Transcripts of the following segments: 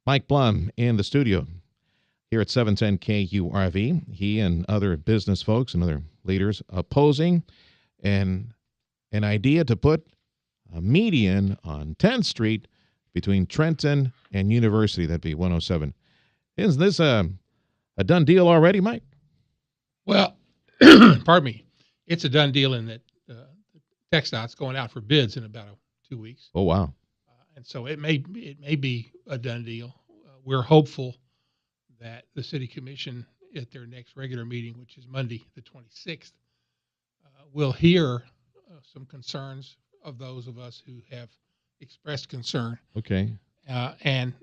Mike Blum in the studio here at 710 KURV. He and other business folks and other leaders opposing an idea to put a median on 10th Street between Trenton and University. That'd be 107. Isn't this a done deal already, Mike? Well, pardon me. It's a done deal in that TxDOT's going out for bids in about 2 weeks. Oh, wow. And so it may be a done deal. We're hopeful that the City Commission at their next regular meeting, which is Monday, the 26th, will hear some concerns of those of us who have expressed concern. Okay. And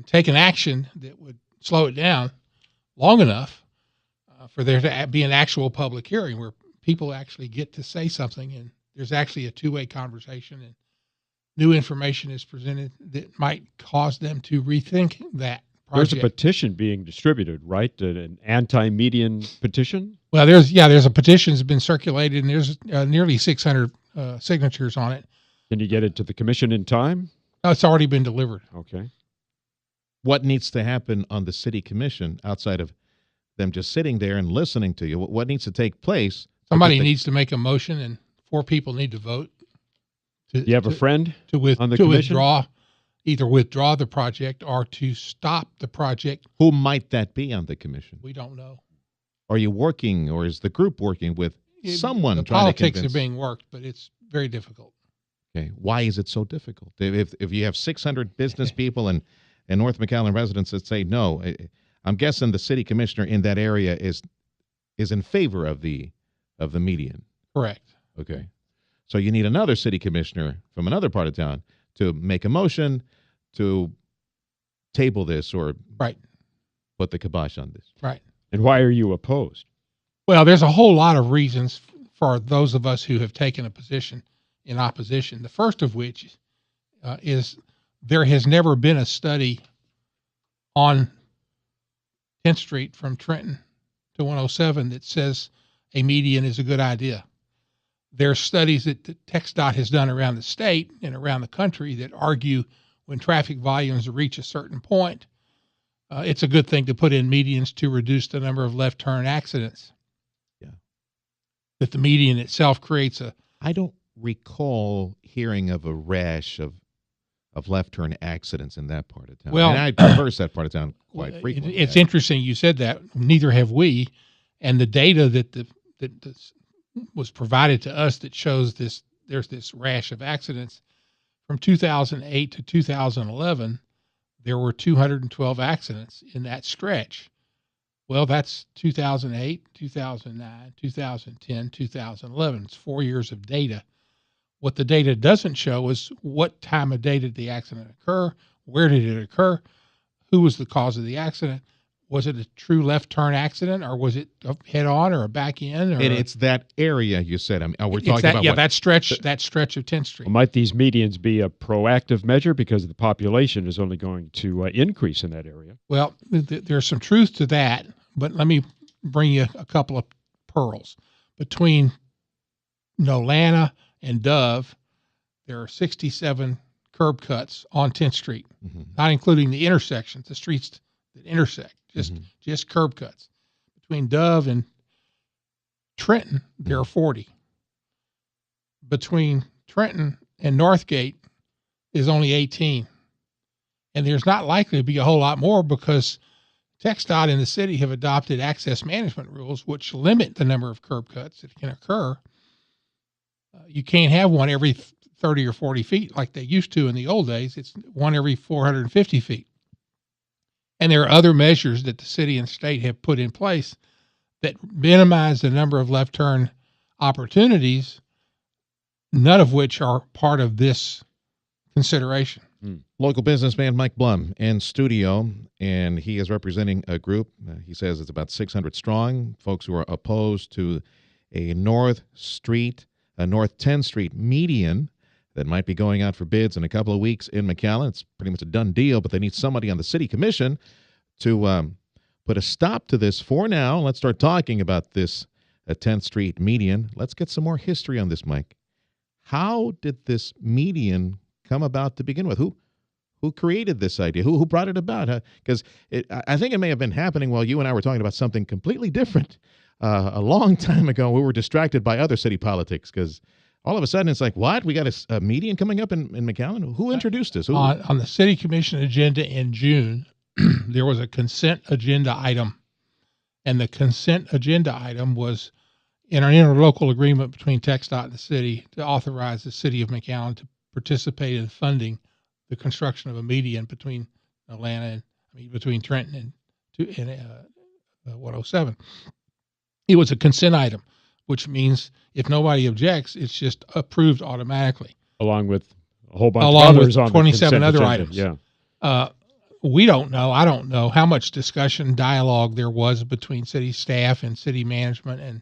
take an action that would slow it down long enough for there to be an actual public hearing where people actually get to say something, and there's actually a two-way conversation, and new information is presented that might cause them to rethink that project. There's a petition being distributed, right? An anti-median petition? Well, there's a petition that's been circulated, and there's nearly 600 signatures on it. Can you get it to the commission in time? No, it's already been delivered. Okay. What needs to happen on the City Commission outside of them just sitting there and listening to you? What needs to take place? Somebody needs to make a motion, and 4 people need to vote. Do you have a friend on the commission? Either withdraw the project or to stop the project. Who might that be on the commission? We don't know. Are you working, or is the group working with someone The trying to politics convince? are being worked, but it's very difficult. Okay. Why is it so difficult? If you have 600 business people and North McAllen residents that say no, I'm guessing the city commissioner in that area is in favor of the median. Correct. Okay. So you need another city commissioner from another part of town to make a motion to table this or put the kibosh on this. Right. And why are you opposed? Well, there's a whole lot of reasons for those of us who have taken a position in opposition. The first of which is there has never been a study on 10th Street from Trenton to 107 that says a median is a good idea. There are studies that the TxDOT has done around the state and around the country that argue when traffic volumes reach a certain point, it's a good thing to put in medians to reduce the number of left turn accidents. Yeah. That the median itself creates I don't recall hearing of a rash of left turn accidents in that part of town. Well, and I traverse that part of town quite frequently. It's interesting you said that. Neither have we. And the data that was provided to us that shows there's this rash of accidents from 2008 to 2011, there were 212 accidents in that stretch. Well, that's 2008, 2009, 2010, 2011. It's 4 years of data. What the data doesn't show is what time of day did the accident occur, where did it occur, who was the cause of the accident. Was it a true left turn accident, or was it a head on or a back end? And it's that area you said. I mean, we're talking about that stretch of 10th Street. Well, might these medians be a proactive measure because the population is only going to increase in that area? Well, there's some truth to that, but let me bring you a couple of pearls. Between Nolana and Dove, there are 67 curb cuts on 10th Street, not including the intersections, the streets that intersect. Just curb cuts. Between Dove and Trenton, there are 40. Between Trenton and Northgate is only 18. And there's not likely to be a whole lot more because TxDOT and the city have adopted access management rules which limit the number of curb cuts that can occur. You can't have one every 30 or 40 feet like they used to in the old days. It's one every 450 feet. And there are other measures that the city and state have put in place that minimize the number of left turn opportunities, none of which are part of this consideration. Local businessman Mike Blum in studio, and he is representing a group. He says it's about 600 strong, folks who are opposed to a North 10th Street median that might be going out for bids in a couple of weeks in McAllen. It's pretty much a done deal, but they need somebody on the city commission to put a stop to this for now. Let's start talking about this 10th Street median. Let's get some more history on this, Mike. How did this median come about to begin with? Who Who created this idea? Who brought it about? Because I think it may have been happening while you and I were talking about something completely different a long time ago. We were distracted by other city politics because all of a sudden it's like, what? We got a median coming up in McAllen? Who introduced this? Who? On the city commission agenda in June, there was a consent agenda item, and the consent agenda item was in an interlocal agreement between TxDOT and the city to authorize the city of McAllen to participate in funding the construction of a median between between Trenton and 107. It was a consent item, which means if nobody objects, it's just approved automatically. Along with a whole bunch of others on 27 the other agenda. items. Yeah. We don't know. I don't know how much discussion, dialogue there was between city staff and city management and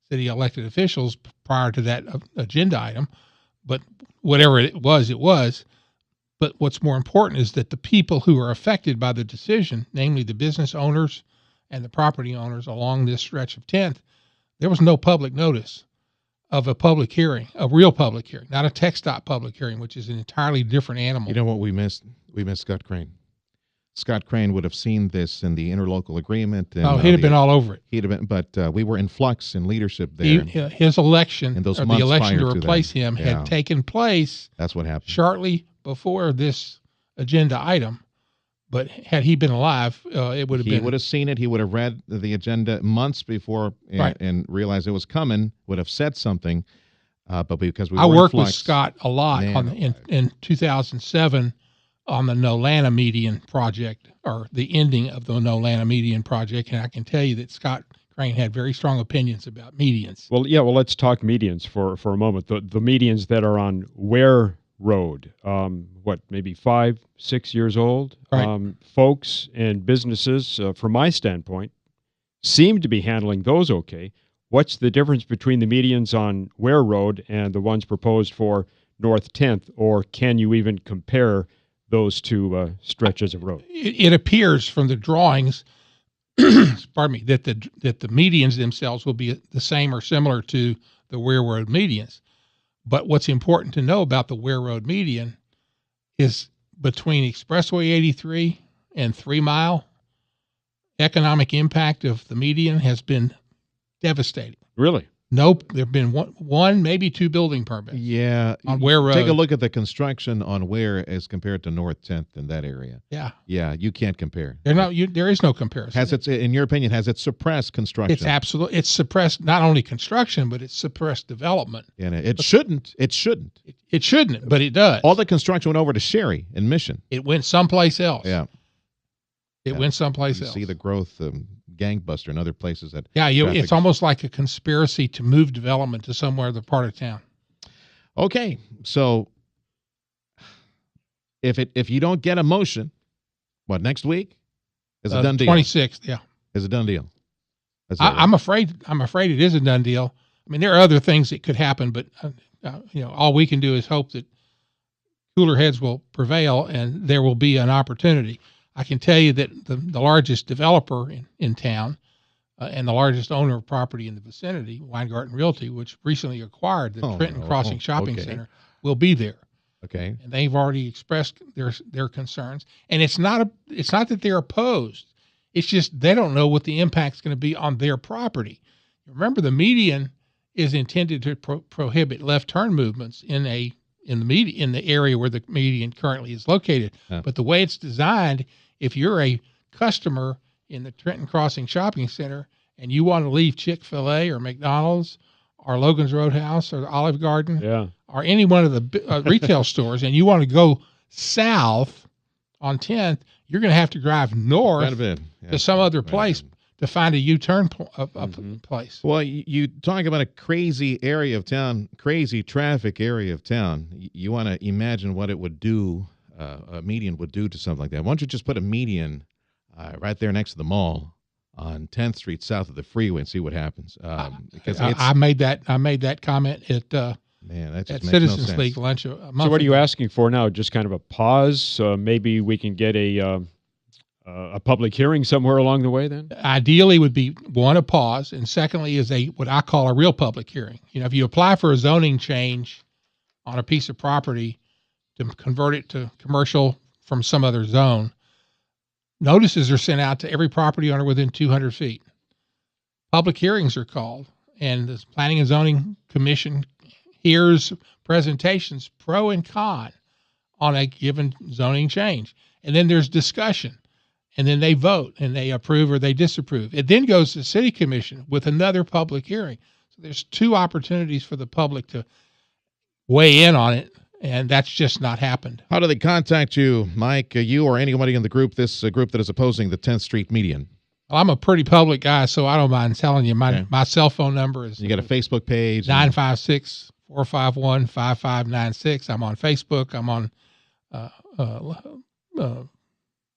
city elected officials prior to that agenda item. But whatever it was, it was. But what's more important is that the people who are affected by the decision, namely the business owners and the property owners along this stretch of 10th, there was no public notice of a public hearing, a real public hearing, not a TxDOT public hearing, which is an entirely different animal. You know what we missed? We missed Scott Crane. Scott Crane would have seen this in the interlocal agreement. And, he'd have been all over it. He'd have been, but we were in flux in leadership there. His election, in those or the months election to prior to replace that. him, Yeah. had taken place That's what happened. shortly before this agenda item. But had he been alive, it would have been. He would have seen it. He would have read the agenda months before and realized it was coming, would have said something. But because I worked with Scott a lot in 2007 on the Nolana median project, or the ending of the Nolana median project. And I can tell you that Scott Crane had very strong opinions about medians. Well, yeah, let's talk medians for a moment. The medians that are on Ware Road, maybe 5-6 years old. Right. Folks and businesses, from my standpoint, seem to be handling those okay. What's the difference between the medians on Ware Road and the ones proposed for North 10th, or can you even compare those two stretches of road? It appears from the drawings, pardon me, that the medians themselves will be the same or similar to the Ware Road medians. But what's important to know about the Ware Road median is between Expressway 83 and 3 Mile, economic impact of the median has been devastating. Really? Nope. There have been one, maybe two building permits. Yeah. On Ware Road. Take a look at the construction on Ware as compared to North 10th in that area. Yeah. Yeah, you can't compare. There is no comparison. In your opinion, has it suppressed construction? It's suppressed not only construction, but it's suppressed development. And it shouldn't. It shouldn't. It shouldn't, but it does. All the construction went over to Sherry and Mission. It went someplace else. Yeah. It went someplace else. See the growth, gangbuster in other places. It's almost like a conspiracy to move development to somewhere other part of town. Okay, so if you don't get a motion, what, next week is a done deal? 26th, yeah, is a done deal. I'm afraid it is a done deal. I mean, there are other things that could happen, but all we can do is hope that cooler heads will prevail and there will be an opportunity. I can tell you that the largest developer in town and the largest owner of property in the vicinity, Weingarten Realty, which recently acquired the Trenton Crossing Shopping Center, will be there. Okay. And they've already expressed their concerns. And it's not that they're opposed. It's just they don't know what the impact's going to be on their property. Remember, the median is intended to prohibit left turn movements in the area where the median currently is located. But the way it's designed, if you're a customer in the Trenton Crossing Shopping Center and you want to leave Chick-fil-A or McDonald's or Logan's Roadhouse or Olive Garden or any one of the retail stores, and you want to go south on 10th, you're going to have to drive north to some other place to find a U-turn place. Well, you talk about a crazy area of town, crazy traffic area of town. You want to imagine what it would do, a median would do to something like that. Why don't you just put a median right there next to the mall on 10th Street south of the freeway and see what happens? Because I made that comment at Citizens League lunch a month So what are you ago. asking for now? Just kind of a pause? Maybe we can get a public hearing somewhere along the way then? Ideally would be, one, a pause, and secondly is what I call a real public hearing. If you apply for a zoning change on a piece of property to convert it to commercial from some other zone, notices are sent out to every property owner within 200 feet. Public hearings are called, and the Planning and Zoning Commission hears presentations pro and con on a given zoning change. And then there's discussion, and then they vote, and they approve or they disapprove. It then goes to the City Commission with another public hearing. So there's 2 opportunities for the public to weigh in on it, and that's just not happened. How do they contact you, Mike, you or anybody in the group, this group that is opposing the 10th Street median? Well, I'm a pretty public guy, so I don't mind telling you. My cell phone number is You got a Facebook page? 956-451-5596. I'm on Facebook. I'm on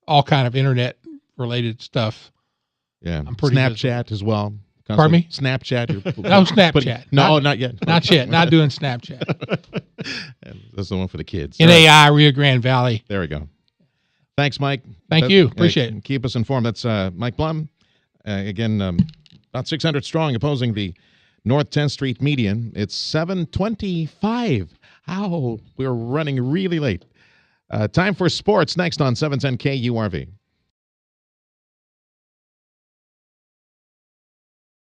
all kind of internet-related stuff. Yeah, I'm pretty Snapchat as well. Pardon me? Snapchat. No Snapchat. Not yet. Not yet. Not doing Snapchat. That's the one for the kids. NAI, Rio Grande Valley. There we go. Thanks, Mike. Thank you. Appreciate it. Keep us informed. That's Mike Blum. Again, about 600 strong opposing the North 10th Street median. It's 7:25. We're running really late. Time for sports next on 710 KURV.